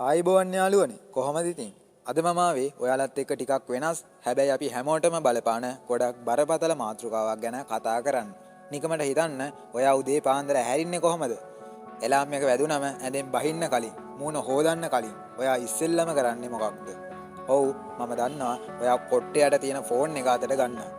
ආයිබෝවන් යාළුවනේ කොහොමද ඉතින් අද මම ආවේ ඔයාලත් එක්ක ටිකක් වෙනස් හැබැයි අපි හැමෝටම බලපාන ගොඩක් බරපතල මාතෘකාවක් ගැන කතා කරන්න. නිකමට හිතන්න ඔයා උදේ පාන්දර ඇහැරින්නේ කොහමද? එලාම් එක වැදුනම ඇඳෙන් බහින්න කලින් මූණ හොදන්න කලින් ඔයා ඉස්සෙල්ලම කරන්නේ මොකක්ද? ඔව් මම දන්නවා ඔයා කොට්ටයට තියෙන ෆෝන් එක අතට ගන්නවා.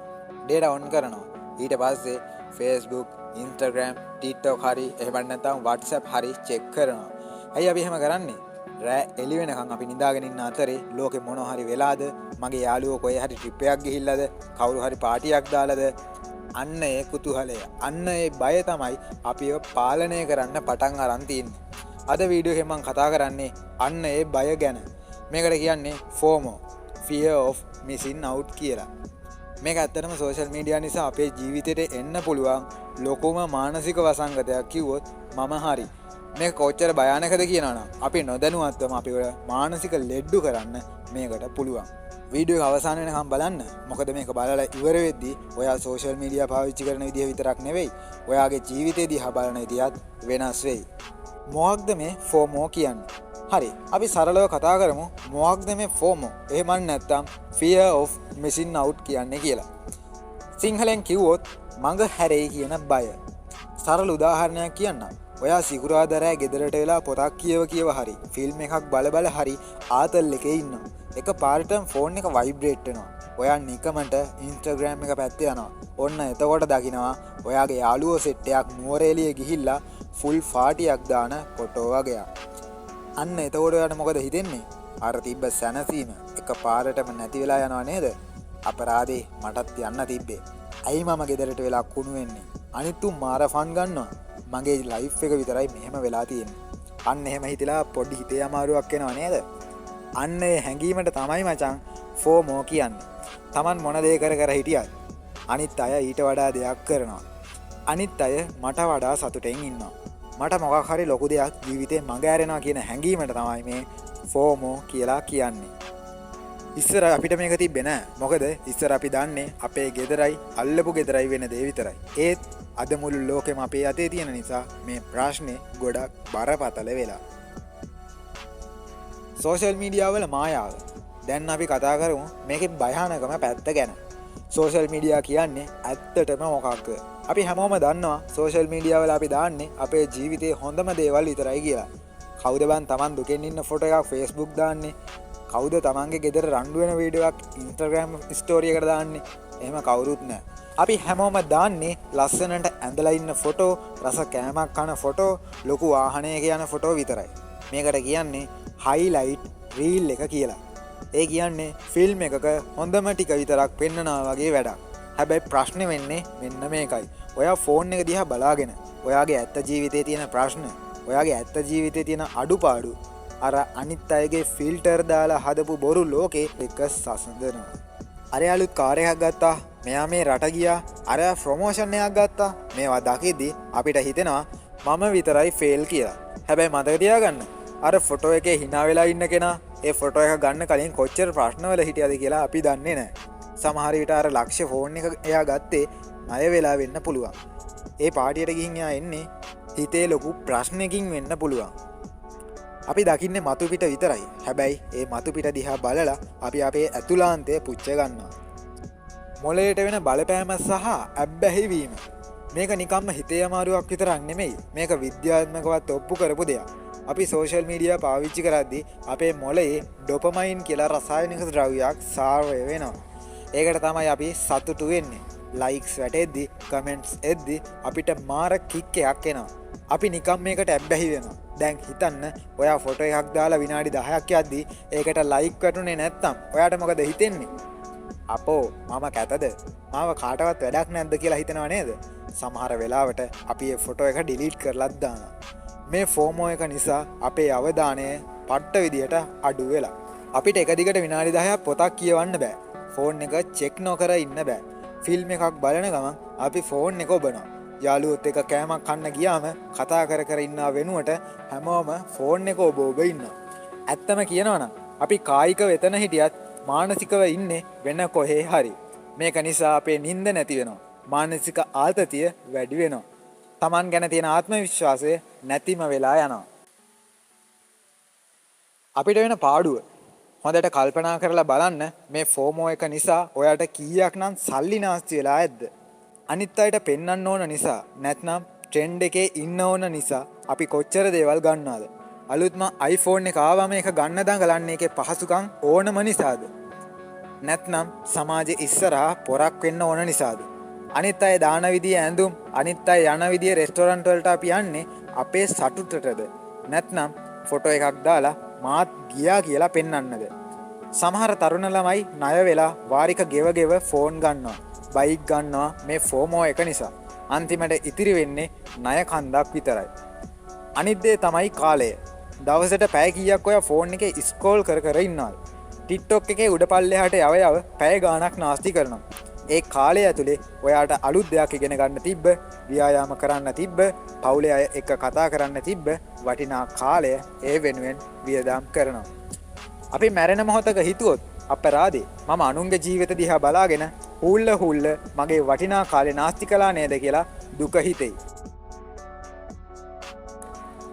ඩේටා ඔන් කරනවා. ඊට පස්සේ Facebook, Instagram, TikTok හරි එහෙම නැත්නම් WhatsApp හරි චෙක් කරනවා. ඇයි අපි එහෙම කරන්නේ? රෑ එළි වෙනකන් අපි නිදාගෙන ඉන්න අතරේ ලෝකෙ මොනවා හරි වෙලාද? මගේ යාළුවෝ කොහේ හරි ට්‍රිප් එකක් ගිහිල්ලාද? කවුරු හරි පාටියක් දාලාද? අන්න ඒ කුතුහලය, අන්න ඒ බය තමයි අපිව පාලනය කරන්න පටන් අරන් තියෙන්නේ. අද වීඩියෝ එකෙන් මම කතා කරන්නේ අන්න ඒ බය ගැන. මේකට කියන්නේ FOMO, Fear of Missing Out කියලා. මේක ඇත්තටම සෝෂල් මීඩියා නිසා අපේ ජීවිතේට එන්න පුළුවන් ලොකුම මානසික වසංගතයක් කිව්වොත් මම හරි. මේ කොච්චර භයානකද කියනවනම් අපි නොදැනුවත්වම අපිව මානසික ලෙඩ්ඩු කරන්න මේකට පුළුවන්. වීඩියෝ එක අවසාන වෙනකම් බලන්න. මොකද මේක බලලා ඉවර වෙද්දී ඔයා සෝෂල් මීඩියා පාවිච්චි කරන විදිහ විතරක් නෙවෙයි, ඔයාගේ ජීවිතේ දිහා බලන විදිහත් වෙනස් වෙයි. මොකක්ද මේ FOMO කියන්නේ? හරි, අපි සරලව කතා කරමු. මොකක්ද මේ FOMO? එහෙම නැත්නම් Fear of Missing Out කියන්නේ කියලා. සිංහලෙන් කිව්වොත් මඟ හැරෙයි කියන බය. සරල උදාහරණයක් කියන්නම්. ඔයා සිකුරාදා රෑ ගෙදරට වෙලා පොතක් කියව හරි ෆිල්ම් එකක් බල හරි ආතල් එකේ ඉන්නවා. එක පාරටම ෆෝන් එක වයිබ්‍රේට් වෙනවා. ඔයා නිකමට Instagram එක පැත්තේ යනවා. ඔන්න එතකොට දකින්නවා ඔයාගේ යාළුවෝ සෙට් එකක් නුවරඑළිය ගිහිල්ලා ෆුල් පාටියක් දාන ෆොටෝ වගේක්. අන්න එතකොට ඔයාට මොකද හිතෙන්නේ? අර තිබ්බ සැනසීම එක පාරටම නැති වෙලා යනවා නේද? අපරාධේ මටත් යන්න තිබ්බේ. ඇයි මම ගෙදරට වෙලා කුණු වෙන්නේ? අනිත් උන් මාර ෆන් ගන්නවා. මගේ ලයිෆ් එක විතරයි මෙහෙම වෙලා තියෙන්නේ. අන්න එහෙම හිතලා පොඩි හිතේ අමාරුවක් එනවා නේද? අන්න ඒ හැඟීමට තමයි මචං FOMO කියන්නේ. Taman මොන දේ කර හිටියත් අනිත් අය ඊට වඩා දෙයක් කරනවා. අනිත් අය මට වඩා සතුටෙන් ඉන්නවා. මට මොකක් හරි ලොකු දෙයක් ජීවිතේ මඟ ඇරෙනවා කියන හැඟීමට තමයි මේ FOMO කියලා කියන්නේ. ඉස්සර අපිට මේක තිබ්බේ නෑ. මොකද ඉස්සර අපි දන්නේ අපේ ගෙදරයි අල්ලපු ගෙදරයි වෙන දේ විතරයි. ඒත් අද මුළු ලෝකෙම අපේ අතේ තියෙන නිසා මේ ප්‍රශ්නේ ගොඩක් බරපතල වෙලා. සෝෂල් මීඩියා වල මායාව. දැන් අපි කතා කරමු මේකේ භයානකම පැත්ත ගැන. සෝෂල් මීඩියා කියන්නේ ඇත්තටම මොකක්ද? අපි හැමෝම දන්නවා සෝෂල් මීඩියා වල අපි දාන්නේ අපේ ජීවිතේ හොඳම දේවල් විතරයි කියලා. කවුද බන් Taman දුකෙන් ඉන්න ෆොටෝ එකක් Facebook දාන්නේ? කවුද තමන්ගේ ගෙදර රණ්ඩු වෙන වීඩියෝ එකක් Instagram ස්ටෝරි එකට දාන්නේ? එහෙම කවුරුත් නැහැ. අපි හැමෝම දාන්නේ ලස්සනට ඇඳලා ඉන්න ෆොටෝ, රස කෑමක් කන ෆොටෝ, ලොකු වාහනයක යන ෆොටෝ විතරයි. මේකට කියන්නේ highlight reel එක කියලා. ඒ කියන්නේ ෆිල්ම් එකක හොඳම ටික විතරක් පෙන්නනවා වගේ වැඩක්. හැබැයි ප්‍රශ්නේ වෙන්නේ මෙන්න මේකයි. ඔයා ෆෝන් එක දිහා බලාගෙන ඔයාගේ ඇත්ත ජීවිතේ තියෙන ප්‍රශ්න, ඔයාගේ ඇත්ත ජීවිතේ තියෙන අඩුපාඩු අර අනිත් අයගේ ෆිල්ටර් දාලා හදපු බොරු ලෝකේ එක සසඳනවා. අර යාළුත් කාර් එකක් ගත්තා, මෙයා මේ රට ගියා, අර ප්‍රොමෝෂන් එකක් ගත්තා. මේවා දකිද්දි අපිට හිතෙනවා මම විතරයි ෆේල් කියලා. හැබැයි මතක තියාගන්න, අර ෆොටෝ එකේ hina වෙලා ඉන්න කෙනා ඒ ෆොටෝ එක ගන්න කලින් කොච්චර ප්‍රශ්නවල හිටියද කියලා අපි දන්නේ නැහැ. සමහර විට අර ලක්ෂ ෆෝන් එක එයා ගත්තේ ණය වෙලා වෙන්න පුළුවන්. ඒ පාටියට ගිහින් එයා එන්නේ හිතේ ලොකු ප්‍රශ්නකින් වෙන්න පුළුවන්. අපි දකින්නේ මතු පිට විතරයි. හැබැයි ඒ මතු පිට දිහා බලලා අපි අපේ ඇතුළාන්තය පුච්ච ගන්නවා. මොළයට වෙන බලපෑම සහ ඇබ්බැහිවීම. මේක නිකම්ම හිතේ අමාරුවක් විතරක් නෙමෙයි. මේක විද්‍යාත්මකවත් ඔප්පු කරපු දෙයක්. අපි සෝෂල් මීඩියා පාවිච්චි කරද්දී අපේ මොළයේ ඩොපමයින් කියලා රසායනික ද්‍රව්‍යයක් සාර්වය වෙනවා. ඒකට තමයි අපි සතුටු වෙන්නේ. ලයික්ස් වැටෙද්දි, කමෙන්ට්ස් එද්දි අපිට මාර කික් එකක් එනවා. අපි නිකම් මේකට ඇබ්බැහි වෙනවා. දැන් හිතන්න ඔයා ෆොටෝ එකක් දාලා විනාඩි 10ක් යද්දි ඒකට ලයික් වැටුනේ නැත්තම් ඔයාට මොකද හිතෙන්නේ? අපෝ මම කැතද? මාව කාටවත් වැඩක් නැද්ද කියලා හිතනවා නේද? සමහර වෙලාවට අපි ඒ ෆොටෝ එක ඩිලීට් කරලත් දානවා. මේ FOMO එක නිසා අපේ අවධානය පට්ට විදියට අඩු වෙලා. අපිට එක දිගට විනාඩි 10ක් පොතක් කියවන්න බෑ. ෆෝන් එක චෙක් නොකර ඉන්න බෑ. ෆිල්ම් එකක් බලන ගමන් අපි ෆෝන් එක ඔබනවා. යාළුවොත් එක කෑමක් කන්න ගියාම කතා කර ඉන්නා වෙනුවට හැමෝම ෆෝන් එක ඔබ ඉන්නවා. ඇත්තම කියනවනම් අපි කායිකව එතන හිටියත් මානසිකව ඉන්නේ වෙන කොහේ හරි. මේක නිසා අපේ නිින්ද නැති වෙනවා. මානසික ආතතිය වැඩි වෙනවා. Taman ගැන තියෙන ආත්ම විශ්වාසය නැතිම වෙලා යනවා. අපිට වෙන පාඩුව හොඳට කල්පනා කරලා බලන්න මේ ෆෝමෝ එක නිසා ඔයාට කීයක් නම් සල්ලි නාස්ති වෙලා ඇද්ද? අනිත් අයට පෙන්වන්න ඕන නිසා නැත්නම් ට්‍රෙන්ඩ් එකේ ඉන්න ඕන නිසා අපි කොච්චර දේවල් ගන්නවද? අලුත්ම iPhone එක ආවම ඒක ගන්න දඟලන්නේ ඒකේ පහසුකම් ඕනම නිසාද? නැත්නම් සමාජයේ ඉස්සරහා පොරක් වෙන්න ඕන නිසාද? අනිත් අය දාන විදිය ඇඳුම්, අනිත් අය යන විදිය රෙස්ටෝරන්ට් වලට අපි යන්නේ අපේ සතුටටද? නැත්නම් ෆොටෝ එකක් දාලා මාත් ගියා කියලා පෙන්වන්නද? සමහර තරුණ ළමයි ණය වෙලා වාරික ගෙව ෆෝන් ගන්නවා, බයික් ගන්නවා මේ ෆෝමෝ එක නිසා. අන්තිමට ඉතිරි වෙන්නේ ණය කන්දක් විතරයි. අනිත් දේ තමයි කාලය. දවසට පැය කීයක් ඔය ෆෝන් එකේ ස්ක්‍රෝල් කර ඉන්නවද? TikTok එකේ උඩ පල්ලෙහාට යව පැය ගාණක් නාස්ති කරනවා. ඒ කාලය ඇතුලේ ඔයාට අලුත් දෙයක් ඉගෙන ගන්න තිබ්බ, ව්‍යායාම කරන්න තිබ්බ, පවුලේ අය එක්ක කතා කරන්න තිබ්බ වටිනා කාලය ඒ වෙනුවෙන් වියදම් කරනවා. අපි මැරෙන මොහොතක හිතුවොත් අපරාධේ මම අනුන්ගේ ජීවිත දිහා බලාගෙන හුල්ල මගේ වටිනා කාලේ නාස්ති කළා නේද කියලා දුක හිතෙයි.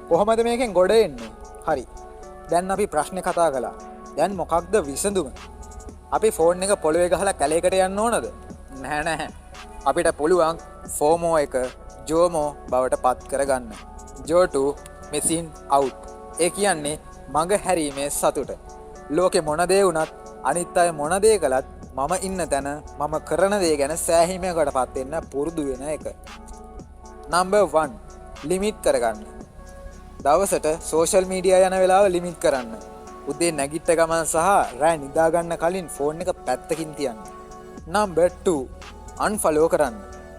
කොහොමද මේකෙන් ගොඩ එන්නේ? හරි. දැන් අපි ප්‍රශ්නේ කතා කළා. දැන් මොකක්ද විසඳුම? අපි ෆෝන් එක පොළවේ ගහලා කැලේකට යන්න ඕනද? නැහැ. අපිට පුළුවන් ෆෝමෝ එක ජෝමෝ බවට පත් කරගන්න. ජෝටු මිසින් අවුට්. ඒ කියන්නේ මඟ හැරීමේ සතුට. ලෝකෙ මොන දේ වුණත් අනිත් අය මොන දේ කළත් මම ඉන්න තැන මම කරන දේ ගැන සෑහීමකටපත් වෙන්න පුරුදු වෙන එක. නම්බර් 1 ලිමිට් කරගන්න. දවසට සෝෂල් මීඩියා යන වෙලාව ලිමිට් කරන්න. උදේ නැගිට ගමන් සහ රෑ නිදා ගන්න කලින් ෆෝන් එක පැත්තකින් තියන්න. නම්බර් 2 අන්ෆලෝ කරන්න.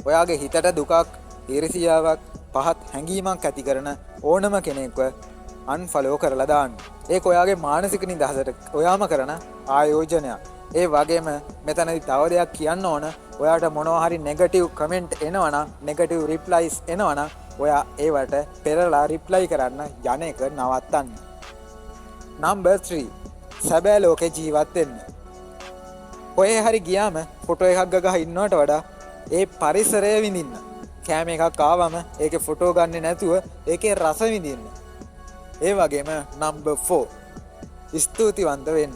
ඔයාගේ හිතට දුකක්, ඊර්ෂියාවක්, පහත් හැඟීමක් ඇති කරන ඕනම කෙනෙක්ව අන්ෆලෝ කරලා දාන්න. ඒක ඔයාගේ මානසික නිදහසට ඔයාම කරන ආයෝජනයක්. ඒ වගේම මෙතනදි තව දෙයක් කියන්න ඕන. ඔයාට මොනවා හරි නෙගටිව් කමෙන්ට් එනවනම්, නෙගටිව් රිප්ලයිස් එනවනම් ඔයා ඒවට පෙරලා රිප්ලයි කරන්න යන එක නවත්තන්න. නම්බර් 3 සැබෑ ලෝකේ ජීවත් වෙන්න. කොහේ හරි ගියාම ෆොටෝ එකක් ගගහ ඉන්නවට වඩා ඒ පරිසරය විඳින්න. කෑම එකක් ආවම ඒකේ ෆොටෝ ගන්නේ නැතුව ඒකේ රස විඳින්න. ඒ වගේම නම්බර් 4 ස්තුතිවන්ත වෙන්න.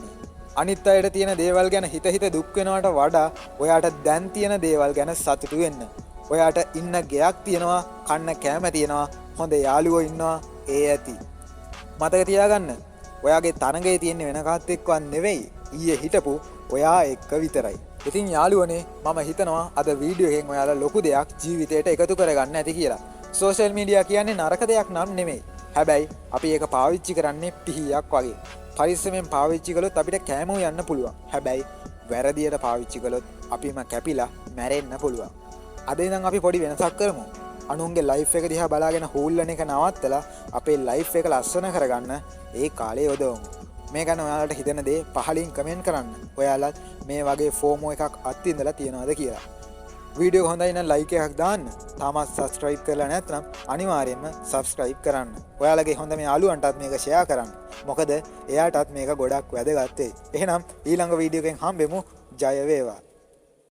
අනිත් අයට තියෙන දේවල් ගැන හිත දුක් වෙනවට වඩා ඔයාට දැන් තියෙන දේවල් ගැන සතුටු වෙන්න. ඔයාට ඉන්න ගෙයක් තියෙනවා, කන්න කෑම තියෙනවා, හොඳ යාළුවෝ ඉන්නවා, ඒ ඇති. මතක තියාගන්න, ඔයාගේ තරඟේ තියෙන්නේ වෙන කාත් එක්කවත් නෙවෙයි, ඊයේ හිටපු ඔයා එක්ක විතරයි. ඉතින් යාළුවනේ, මම හිතනවා අද වීඩියෝ එකෙන් ඔයාලා ලොකු දෙයක් ජීවිතේට එකතු කරගන්න ඇති කියලා. සෝෂල් මීඩියා කියන්නේ නරක දෙයක් නම් නෙමෙයි. හැබැයි අපි ඒක පාවිච්චි කරන්නේ පිහියක් වගේ. පරිස්සමෙන් පාවිච්චි කළොත් අපිට කෑමෝ යන්න පුළුවන්. හැබැයි වැරදියට පාවිච්චි කළොත් අපිම කැපිලා මැරෙන්න පුළුවන්. අද ඉඳන් අපි පොඩි වෙනසක් කරමු. අනුන්ගේ ලයිෆ් එක දිහා බලාගෙන හූල්ලන එක නවත්තලා අපේ ලයිෆ් එක ලස්සන කරගන්න ඒ කාලේ යොදවමු. මේ ගැන ඔයාලට හිතෙන දේ පහලින් කමෙන්ට් කරන්න. ඔයාලත් මේ වගේ ෆෝමෝ එකක් අත්විඳලා තියෙනවද කියලා. වීඩියෝ හොඳයි නම් ලයික් එකක් දාන්න. තාමත් සබ්ස්ක්‍රයිබ් කරලා නැත්නම් අනිවාර්යයෙන්ම සබ්ස්ක්‍රයිබ් කරන්න. ඔයාලගේ හොඳ මේ යාළුවන්ටත් මේක ෂෙයා කරන්න. මොකද එයාටත් මේක ගොඩක් වැදගත් වෙයි. එහෙනම් ඊළඟ වීඩියෝ එකෙන් හම්බෙමු. ජය වේවා.